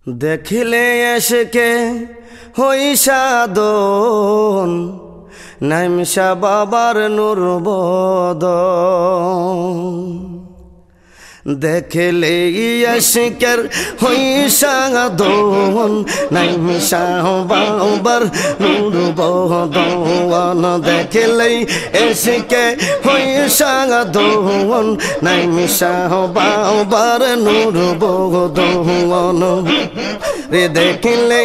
देखिले एशके हई साधन नाइमशा बाबार नूर बदन देखिले एशकेर हई साधन नाइमशा बाबार नूर बदन देखिले एशके हई साधन नाइमशा बाबार नूर बदन रे देखिले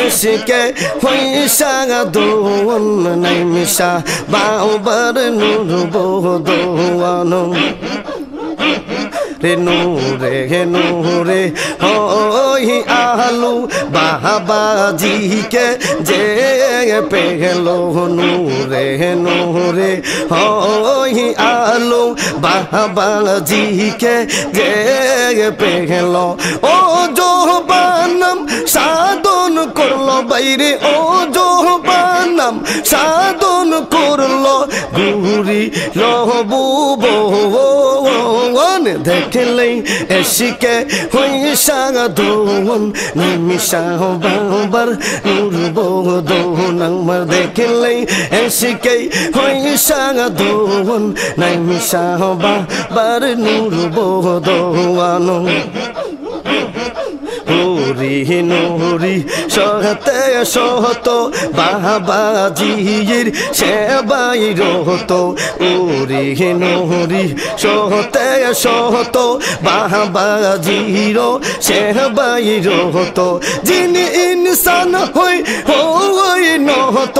एशके हई साधन नाइमशा बाबार नूर बदन रे नूरे होई आलू बाबाजी के जे पेहलो नूरे होई आलू बाबाजी के जे पेहलो ओ जो बानम साधन करलो বাইরে ओ जो बानम साधन करलो गुरी लहबू देखिले एशके हई साधन नाइमशा बाबार नूर बदन देखिले एशके हई साधन नाइमशा बाबार नूर बदन नूरी नूरी सहते सहत बाबाजीर सेबाई रहत नूरी नूरी सहते सहत बाबाजीर सेबाई रहत जिनि इंसान हई নহত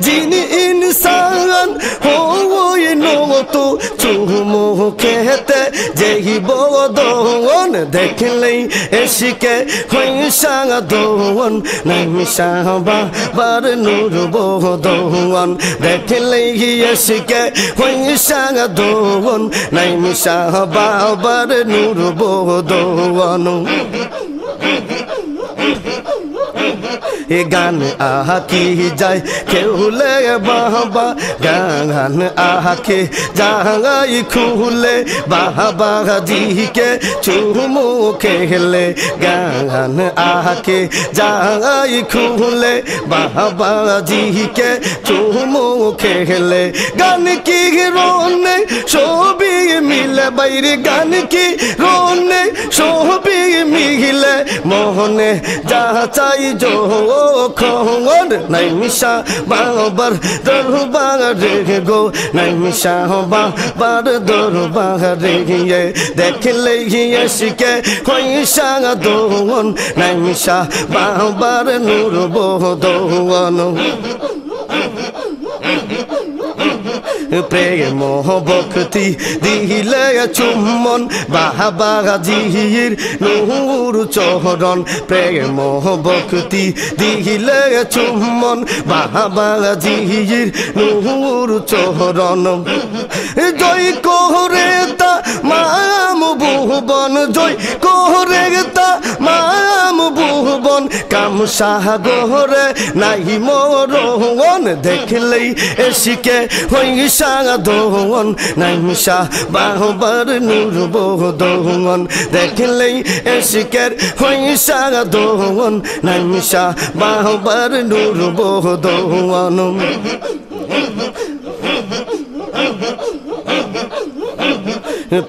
जिनि इंसान हई নহত चुमो खेते जेहि बदन देखिले एशके हई साधन नाइमशा बाबार नूर बदन देखिले एशके हई साधन नाइमशा बाबार नूर बदन ए गान आकी जाए खेले बाबा गान आके जाई खुले बाबा जी के चुमो खेले गान आके जाई खुले बाबा जी के चुमो खेले गान की रोने सोबी मिले बैरी गान की रोने सोबी मिले मोहने जा चाई जो खबर नाइमशा बाबार दरबार रे गो नाइमशा बाबार दरबार रे देखिले एशके हई साधन नाइमशा बाबार नूर बदन प्रेम भक्ति दिले चुम्बन बाबाजीर नूर चरण प्रेम भक्ति दिले चुम्बन बाबाजीर नूर चरण जय कोहरे ता माम भुवन जय कोहरे ता माम भुवन काम सागरे नाहि मरन देखिले एशके हई साधन नाइमशा बाबार नूर बदन देखिले एशके हई साधन नाइमशा बाबार नूर बदन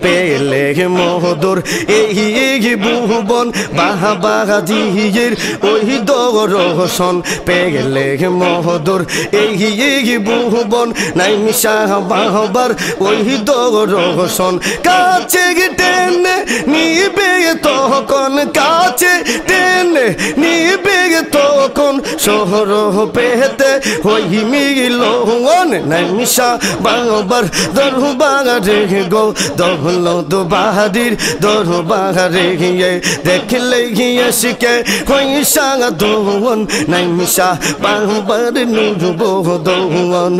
पेले मधुर एही भुवन बाबाजीर ओही दर्शन पेले मधुर एही भुवन नाइमशा बाबार ओही दर्शन काछे टेने निबे तखन काछे टेने निबे तखन शहर पेते हई मिलन नाइमशा बाबार दरबार रे गो दौलत बाहादुर दरबार रे देखिले एशके हई साधन नाइमशा बाबार नूर बदन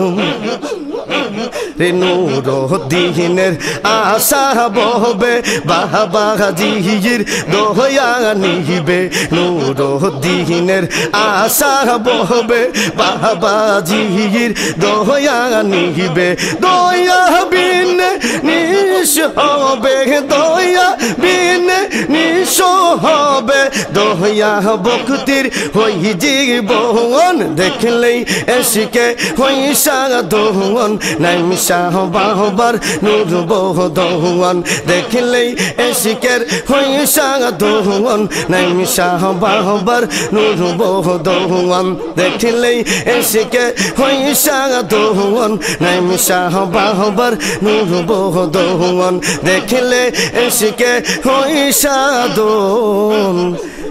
রে নুরুদ্দিনের আশা বহবে বাবাজির দয়া নিবে নুরুদ্দিনের আশা বহবে বাবাজির দয়া নিবে দয়া বিনে নিশ হবে দয়া বিনে নিশ হবে দয়া ভক্তির হই জীবন দেখলেই এসিকে হই সাধন নাইমসা বাহবার নূর বহদন দেখলেই এসিকের হই সাধন নাইমসা বাহবার নূর বহদন দেখলেই এসিকে হই সাধন নাইমসা বাহবার নূর বহদন দেখলে এসিকে হই সাধন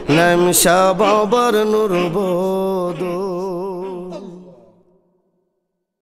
নাইমসা বাহবার নূর বহদন